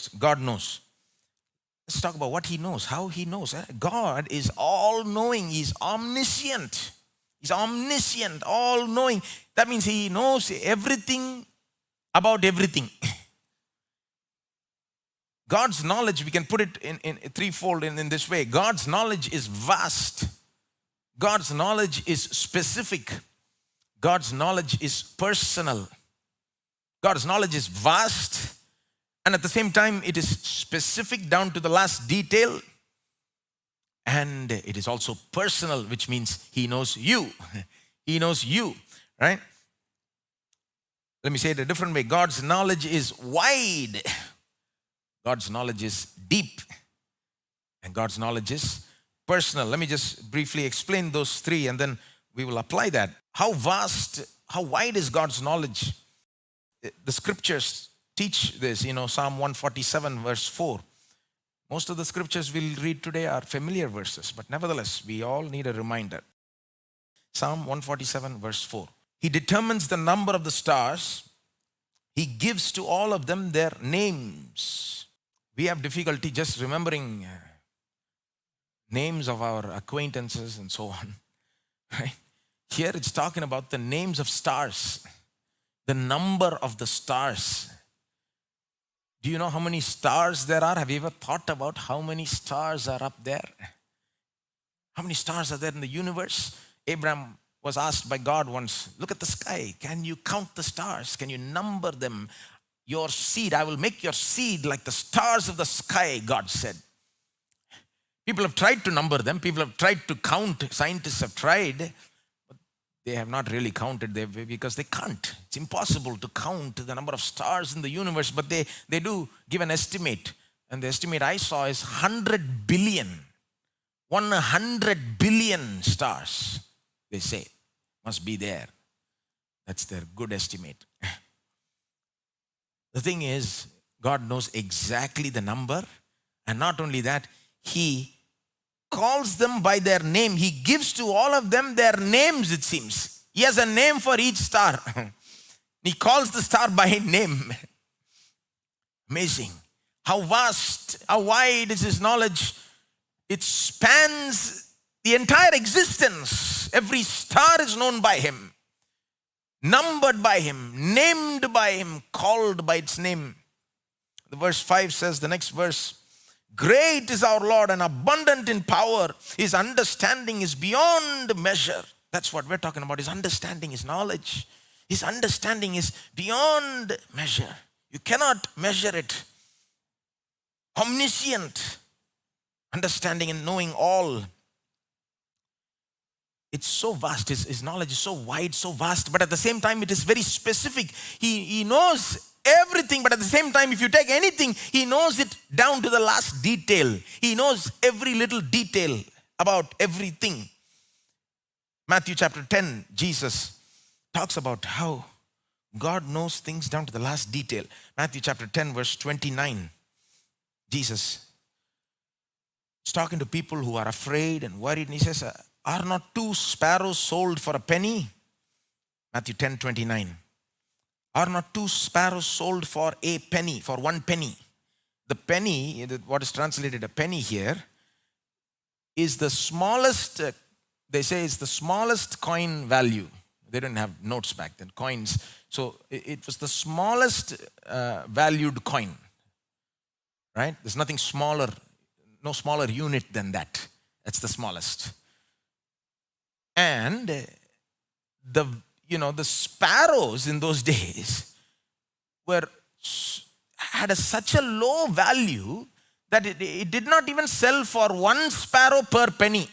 first. God knows. Let's talk about what he knows, how he knows. God is all-knowing. He's omniscient. He's omniscient, all-knowing. That means he knows everything about everything. God's knowledge, we can put it in threefold in this way. God's knowledge is vast. God's knowledge is specific. God's knowledge is personal. God's knowledge is vast, and at the same time, it is specific down to the last detail. And it is also personal, which means he knows you. He knows you, right? Let me say it a different way. God's knowledge is wide. God's knowledge is deep. And God's knowledge is personal. Let me just briefly explain those three and then we will apply that. How vast, how wide is God's knowledge? The scriptures teach this, Psalm 147 verse 4. Most of the scriptures we'll read today are familiar verses, but nevertheless, we all need a reminder. Psalm 147 verse 4. He determines the number of the stars. He gives to all of them their names. We have difficulty just remembering names of our acquaintances and so on. Right? Here it's talking about the names of stars, the number of the stars. Do you know how many stars there are? Have you ever thought about how many stars are up there? How many stars are there in the universe? Abraham was asked by God once, look at the sky. Can you count the stars? Can you number them? Your seed, I will make your seed like the stars of the sky, God said. People have tried to number them. People have tried to count. Scientists have tried. But they have not really counted because they can't. It's impossible to count the number of stars in the universe. But they do give an estimate. And the estimate I saw is 100 billion. 100 billion stars, they say, must be there. That's their good estimate. The thing is, God knows exactly the number. And not only that, he calls them by their name. He gives to all of them their names, it seems. He has a name for each star. He calls the star by name. Amazing. How vast, how wide is his knowledge? It spans the entire existence. Every star is known by him, numbered by him, named by him, called by its name. The verse 5 says, the next verse, great is our Lord and abundant in power. His understanding is beyond measure. That's what we're talking about. His understanding, his knowledge. His understanding is beyond measure. You cannot measure it. Omniscient. Understanding and knowing all. It's so vast. His knowledge is so wide, so vast. But at the same time, it is very specific. He knows everything, but at the same time, if you take anything, he knows it down to the last detail. He knows every little detail about everything. Matthew chapter 10, Jesus talks about how God knows things down to the last detail. Matthew chapter 10, verse 29. Jesus is talking to people who are afraid and worried, and he says, are not 2 sparrows sold for a penny? Matthew 10, 29. Are not 2 sparrows sold for a penny, for 1 penny? The penny, what is translated a penny here, is the smallest, they say it's the smallest coin value. They didn't have notes back then, coins. So it was the smallest valued coin, right? There's nothing smaller, no smaller unit than that. That's the smallest. And the sparrows in those days had such a low value that it did not even sell for 1 sparrow per penny.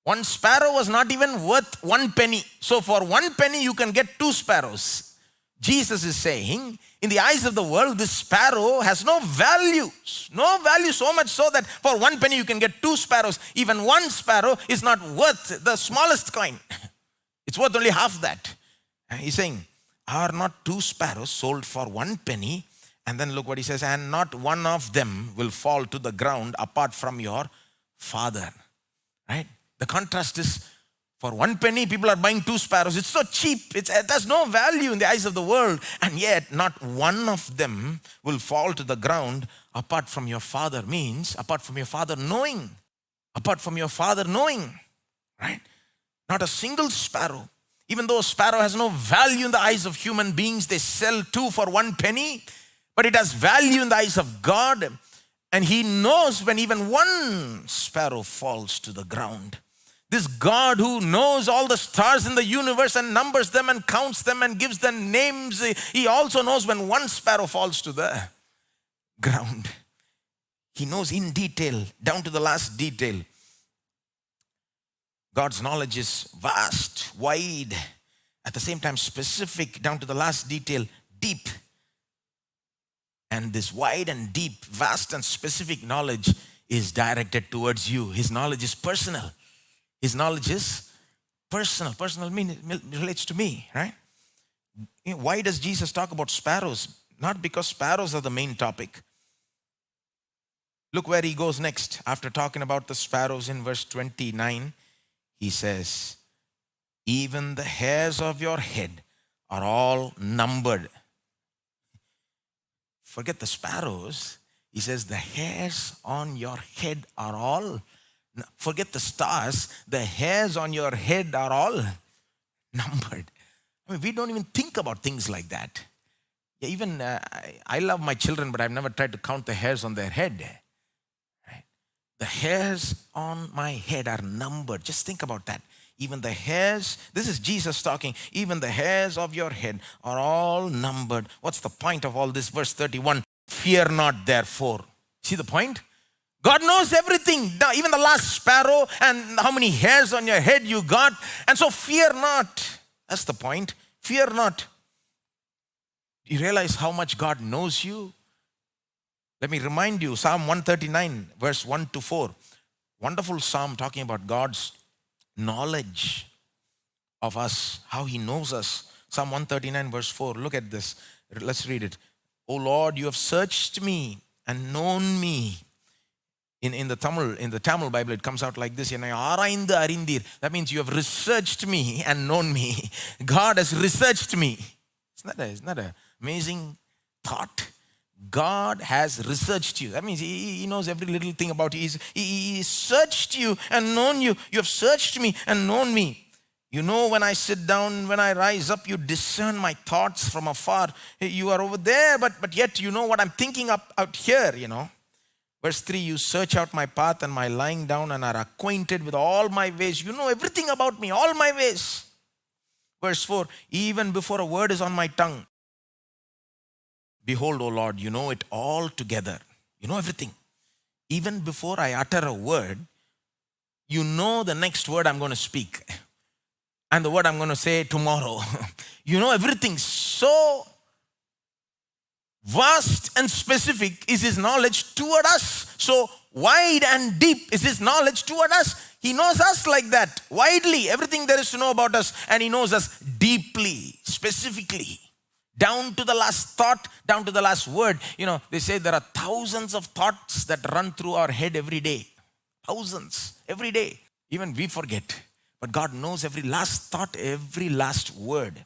1 sparrow was not even worth 1 penny. So for 1 penny, you can get 2 sparrows. Jesus is saying, in the eyes of the world, this sparrow has no value. No value, so much so that for 1 penny, you can get 2 sparrows. Even 1 sparrow is not worth the smallest coin. It's worth only half that. He's saying, are not 2 sparrows sold for 1 penny? And then look what he says, and not one of them will fall to the ground apart from your Father. Right? The contrast is For 1 penny, people are buying 2 sparrows. It's so cheap. It has no value in the eyes of the world. And yet, not one of them will fall to the ground apart from your Father. Means, apart from your Father knowing. Apart from your Father knowing. Right? Not a single sparrow. Even though a sparrow has no value in the eyes of human beings, they sell 2 for 1 penny. But it has value in the eyes of God. And He knows when even 1 sparrow falls to the ground. This God who knows all the stars in the universe and numbers them and counts them and gives them names, He also knows when 1 sparrow falls to the ground. He knows in detail, down to the last detail. God's knowledge is vast, wide, at the same time specific, down to the last detail, deep. And this wide and deep, vast and specific knowledge is directed towards you. His knowledge is personal. His knowledge is personal. Personal relates to me, right? Why does Jesus talk about sparrows? Not because sparrows are the main topic. Look where He goes next. After talking about the sparrows in verse 29, He says, even the hairs of your head are all numbered. Forget the sparrows. He says, the hairs on your head are all. Forget the stars. The hairs on your head are all numbered. I mean, we don't even think about things like that. Yeah, even I love my children, but I've never tried to count the hairs on their head. Right? The hairs on my head are numbered. Just think about that. Even the hairs, this is Jesus talking, even the hairs of your head are all numbered. What's the point of all this? Verse 31, fear not therefore. See the point? God knows everything, even the last sparrow and how many hairs on your head you got. And so fear not. That's the point. Fear not. You realize how much God knows you? Let me remind you, Psalm 139, verse 1 to 4. Wonderful psalm talking about God's knowledge of us, how He knows us. Psalm 139, verse 4. Look at this. Let's read it. O Lord, you have searched me and known me. In the Tamil Bible, it comes out like this. That means you have researched me and known me. God has researched me. Isn't that an amazing thought? God has researched you. That means He knows every little thing about you. He searched you and known you. You have searched me and known me. You know when I sit down, when I rise up, you discern my thoughts from afar. You are over there, but yet you know what I'm thinking out here, you know. Verse 3, you search out my path and my lying down and are acquainted with all my ways. You know everything about me, all my ways. Verse 4, even before a word is on my tongue, behold, O Lord, you know it all together. You know everything. Even before I utter a word, you know the next word I'm going to speak and the word I'm going to say tomorrow. You know everything. So vast and specific is His knowledge toward us. So wide and deep is His knowledge toward us. He knows us like that, widely, everything there is to know about us. And He knows us deeply, specifically, down to the last thought, down to the last word. You know, they say there are thousands of thoughts that run through our head every day. Thousands, every day. Even we forget. But God knows every last thought, every last word.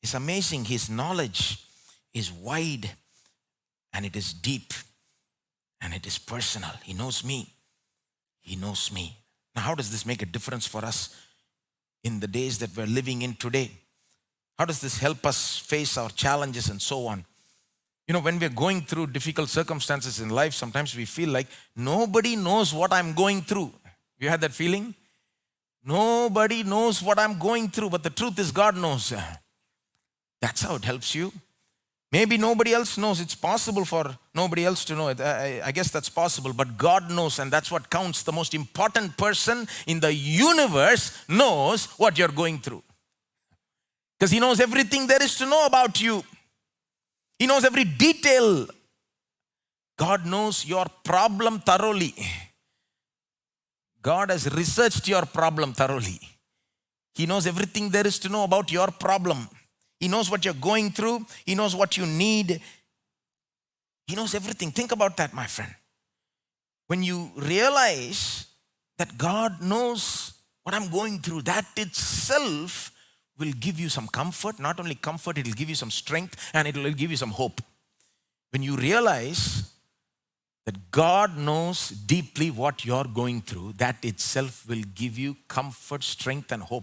It's amazing. His knowledge is wide and it is deep and it is personal. He knows me. He knows me. Now, how does this make a difference for us in the days that we're living in today? How does this help us face our challenges and so on? You know, when we're going through difficult circumstances in life, sometimes we feel like nobody knows what I'm going through. You had that feeling? Nobody knows what I'm going through, but the truth is God knows. That's how it helps you. Maybe nobody else knows. It's possible for nobody else to know it. I guess that's possible, but God knows, and that's what counts. The most important person in the universe knows what you're going through. Because He knows everything there is to know about you. He knows every detail. God knows your problem thoroughly. God has researched your problem thoroughly. He knows everything there is to know about your problem. He knows what you're going through. He knows what you need. He knows everything. Think about that, my friend. When you realize that God knows what I'm going through, that itself will give you some comfort. Not only comfort, it will give you some strength and it will give you some hope. When you realize that God knows deeply what you're going through, that itself will give you comfort, strength, and hope.